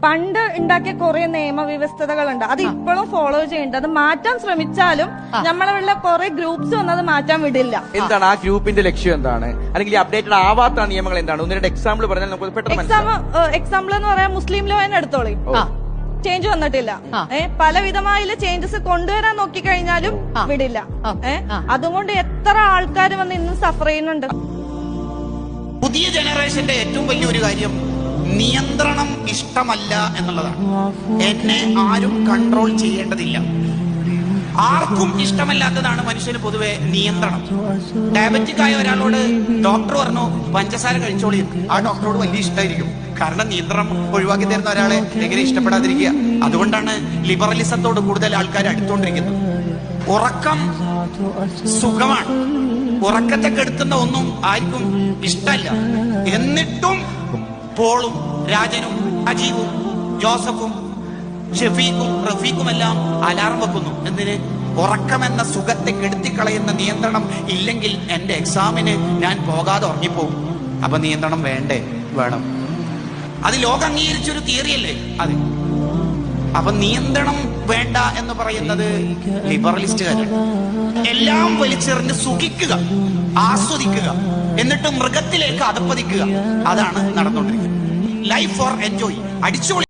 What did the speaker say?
പണ്ട് ഉണ്ടാക്കിയ കുറെ നിയമവ്യവസ്ഥതകളുണ്ട്, അത് ഇപ്പോഴും ഫോളോ ചെയ്യുന്നുണ്ട്. അത് മാറ്റാൻ ശ്രമിച്ചാലും നമ്മളുള്ള കുറെ ഗ്രൂപ്പ്സ് വന്നത് മാറ്റാൻ വിടില്ല. എന്താണ് ആ ഗ്രൂപ്പിന്റെ ലക്ഷ്യം? എന്താണ് അല്ലെങ്കിൽ അപ്ഡേറ്റഡ് ആവാത്ത നിയമങ്ങൾ എന്താണ്? ഒന്ന് രണ്ട് എക്സാമ്പിൾ പറഞ്ഞാൽ നമുക്ക് പെട്ടെന്ന് എക്സാമ്പിൾ എന്ന് പറയാൻ മുസ്ലിം ലോ തന്നെ എടുത്തോളി. ചേഞ്ച് വന്നിട്ടില്ല. പലവിധമായ ചേഞ്ചസ് കൊണ്ടുവരാൻ നോക്കിക്കഴിഞ്ഞാലും വിടില്ല. അതുകൊണ്ട് എത്ര ആൾക്കാർ വന്ന് ഇന്നും സഫർ ചെയ്യുന്നുണ്ട്. പുതിയ ജനറേഷന്റെ ഏറ്റവും വലിയൊരു കാര്യം നിയന്ത്രണം ഇഷ്ടമല്ല എന്നുള്ളതാണ്. എന്നെ ആരും കൺട്രോൾ ചെയ്യേണ്ടതില്ല. ആർക്കും ഇഷ്ടമല്ലാത്തതാണ് മനുഷ്യന് പൊതുവെ നിയന്ത്രണം. ഡയബറ്റിക് ആയ ഒരാളോട് ഡോക്ടർ പറഞ്ഞു പഞ്ചസാര കഴിച്ചോളി, ആ ഡോക്ടറോട് വലിയ ഇഷ്ടമായിരിക്കും. കാരണം നിയന്ത്രണം ഒഴിവാക്കി തരുന്ന ഒരാളെ എങ്ങനെ ഇഷ്ടപ്പെടാതിരിക്കുക? അതുകൊണ്ടാണ് ലിബറലിസത്തോട് കൂടുതൽ ആൾക്കാർ അടുത്തോണ്ടിരിക്കുന്നത്. ഉറക്കം സുഖമാണ്, ഉറക്കത്തെ കെടുത്തുന്ന ഒന്നും ആർക്കും ഇഷ്ടമല്ല. എന്നിട്ടും പോളും രാജനും അജീവും ജോസഫും ഷെഫീഖും റഫീഖുമെല്ലാം അലാറം വെക്കുന്നു. എന്തിന്? ഉറക്കമെന്ന സുഖത്തെ കെടുത്തിക്കളയുന്ന നിയന്ത്രണം ഇല്ലെങ്കിൽ എന്റെ എക്സാമിന് ഞാൻ പോകാതെ ഉറങ്ങിപ്പോകും. അപ്പൊ നിയന്ത്രണം വേണ്ടേ? വേണം. അത് ലോകം അംഗീകരിച്ചൊരു തിയറിയല്ലേ അത്. അപ്പൊ നിയന്ത്രണം വേണ്ട എന്ന് പറയുന്നത് ലിബറലിസ്റ്റുകാരാണ്. എല്ലാം വലിച്ചെറിഞ്ഞ് സുഖിക്കുക, ആസ്വദിക്കുക, എന്നിട്ട് മൃഗത്തിലേക്ക് അധപ്പതിക്കുക. അതാണ് നടന്നുകൊണ്ടിരിക്കുന്നത്. ലൈഫ് ഫോർ എൻജോയ്, അടിച്ചുപൊളി.